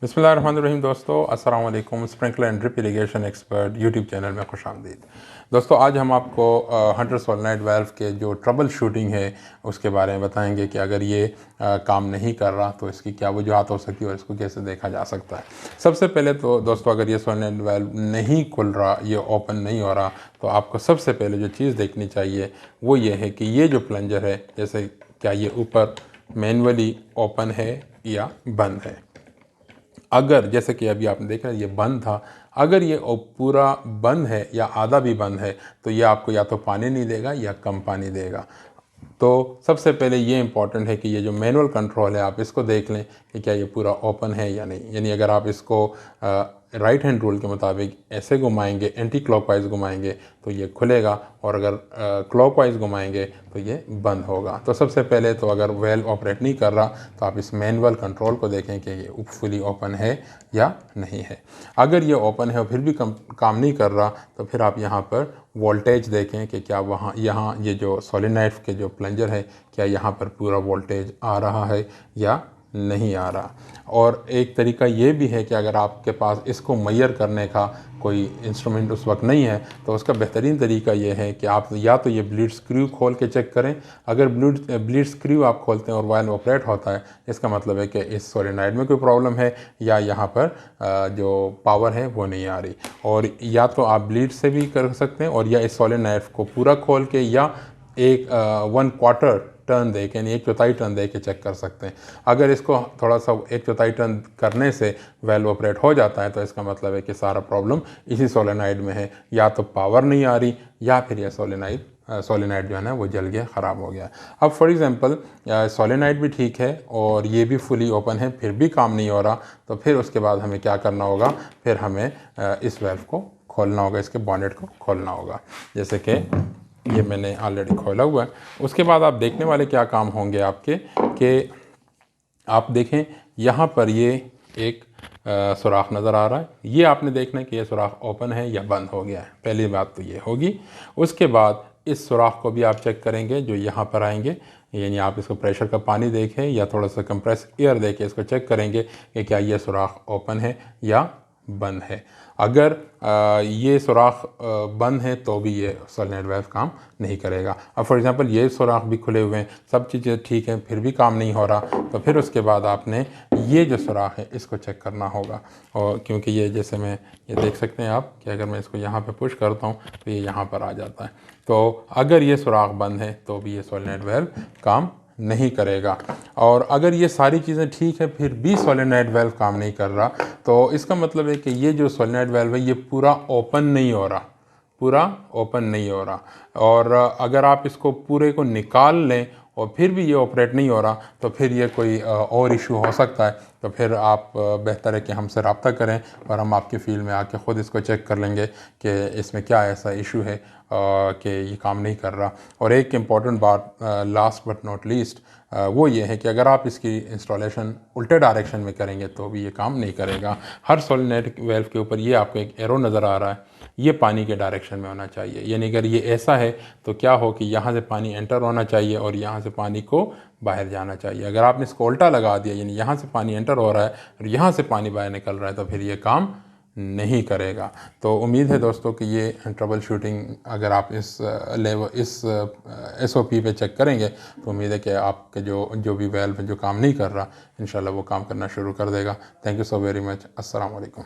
बिस्मिल्लाहिर्रहमानिर्रहीम दोस्तों, अस्सलाम वालेकुम। Sprinkler and drip irrigation expert YouTube channel में खुशामदीद। दोस्तों, आज हम आपको हंटर सोलेनोइड वाल्व के जो ट्रबल शूटिंग है उसके बारे में बताएंगे कि अगर ये काम नहीं कर रहा तो इसकी क्या वजूहत हो सकती है और इसको कैसे देखा जा सकता है। सबसे पहले तो दोस्तों, अगर ये सोलेनोइड वाल्व नहीं खुल रहा, ये ओपन नहीं हो रहा, तो आपको सबसे पहले जो चीज़ देखनी चाहिए वो ये है कि ये जो प्लंजर है, जैसे क्या ये ऊपर मैनुअली ओपन है या बंद है। अगर जैसे कि अभी आपने देखा ये बंद था, अगर ये पूरा बंद है या आधा भी बंद है तो ये आपको या तो पानी नहीं देगा या कम पानी देगा। तो सबसे पहले ये इम्पॉर्टेंट है कि ये जो मैनुअल कंट्रोल है आप इसको देख लें कि क्या ये पूरा ओपन है या नहीं। यानी अगर आप इसको राइट हैंड रूल के मुताबिक ऐसे घुमाएंगे, एंटी क्लॉकवाइज घुमाएंगे तो ये खुलेगा, और अगर क्लॉकवाइज घुमाएंगे तो ये बंद होगा। तो सबसे पहले तो अगर वेल ऑपरेट नहीं कर रहा तो आप इस मैनुअल कंट्रोल को देखें कि ये फुली ओपन है या नहीं है। अगर ये ओपन है और फिर भी काम नहीं कर रहा तो फिर आप यहाँ पर वोल्टेज देखें कि क्या यहाँ ये जो सोलेनोइड के जो प्लंजर है, क्या यहाँ पर पूरा वोल्टेज आ रहा है या नहीं आ रहा। और एक तरीका ये भी है कि अगर आपके पास इसको मेजर करने का कोई इंस्ट्रूमेंट उस वक्त नहीं है तो उसका बेहतरीन तरीका ये है कि आप या तो ये ब्लीड स्क्रू खोल के चेक करें। अगर ब्लीड स्क्रू आप खोलते हैं और वाल्व ऑपरेट होता है, इसका मतलब है कि इस सोलेनोइड में कोई प्रॉब्लम है या यहाँ पर जो पावर है वो नहीं आ रही। और या तो आप ब्लीड से भी कर सकते हैं, और या इस सोलेनोइड को पूरा खोल के या एक 1/4 टर्न दे के, यानी 1/4 टर्न दे के चेक कर सकते हैं। अगर इसको थोड़ा सा 1/4 टर्न करने से वेल्व ऑपरेट हो जाता है तो इसका मतलब है कि सारा प्रॉब्लम इसी सोलेनोइड में है, या तो पावर नहीं आ रही या फिर यह सोलेनोइड जो है ना वो जल गया, ख़राब हो गया। अब फॉर एग्जांपल सोलेनोइड भी ठीक है और ये भी फुली ओपन है, फिर भी काम नहीं हो रहा, तो फिर उसके बाद हमें क्या करना होगा, फिर हमें इस वेल्व को खोलना होगा, इसके बॉनेट को खोलना होगा। जैसे कि ये मैंने ऑलरेडी खोला हुआ है। उसके बाद आप देखने वाले क्या काम होंगे आपके, कि आप देखें यहाँ पर ये एक सुराख नज़र आ रहा है। ये आपने देखना है कि ये सुराख ओपन है या बंद हो गया है। पहली बात तो ये होगी। उसके बाद इस सुराख को भी आप चेक करेंगे जो यहाँ पर आएंगे, यानी आप इसको प्रेशर का पानी देखें या थोड़ा सा कंप्रेस एयर देके इसको चेक करेंगे कि क्या ये सुराख ओपन है या बंद है। अगर ये सुराख बंद है तो भी ये सोलेनोइड वाल्व काम नहीं करेगा। अब फॉर एग्जांपल ये सुराख भी खुले हुए हैं, सब चीज़ें ठीक हैं, फिर भी काम नहीं हो रहा, तो फिर उसके बाद आपने ये जो सुराख है इसको चेक करना होगा। और क्योंकि ये जैसे मैं ये देख सकते हैं आप कि अगर मैं इसको यहाँ पे पुश करता हूँ तो ये यहाँ पर आ जाता है। तो अगर ये सुराख बंद है तो भी ये सोलेनोइड वाल्व काम नहीं करेगा। और अगर ये सारी चीज़ें ठीक है फिर भी सोलेनोइड वाल्व काम नहीं कर रहा, तो इसका मतलब है कि ये जो सोलेनोइड वाल्व है ये पूरा ओपन नहीं हो रहा, पूरा ओपन नहीं हो रहा। और अगर आप इसको पूरे को निकाल लें और फिर भी ये ऑपरेट नहीं हो रहा तो फिर ये कोई और इशू हो सकता है। तो फिर आप बेहतर है कि हमसे रब्ता करें और हम आपके फील्ड में आके ख़ुद इसको चेक कर लेंगे कि इसमें क्या ऐसा इशू है कि ये काम नहीं कर रहा। और एक इम्पॉर्टेंट बात लास्ट बट नॉट लीस्ट वो ये है कि अगर आप इसकी इंस्टॉलेशन उल्टे डायरेक्शन में करेंगे तो भी ये काम नहीं करेगा। हर सोलेनोइड वाल्व के ऊपर ये आपको एक एरो नज़र आ रहा है, ये पानी के डायरेक्शन में होना चाहिए। यानी अगर ये ऐसा है तो क्या हो कि यहाँ से पानी एंटर होना चाहिए और यहाँ से पानी को बाहर जाना चाहिए। अगर आपने इसको उल्टा लगा दिया, यानी यहाँ से पानी एंटर हो रहा है और यहाँ से पानी बाहर निकल रहा है, तो फिर ये काम नहीं करेगा। तो उम्मीद है दोस्तों कि ये ट्रबल शूटिंग अगर आप इस लेवल इस SOP पे चेक करेंगे तो उम्मीद है कि आपके जो भी वाल्व जो काम नहीं कर रहा, इंशाल्लाह वो काम करना शुरू कर देगा। Thank you so very much. अस्सलाम वालेकुम।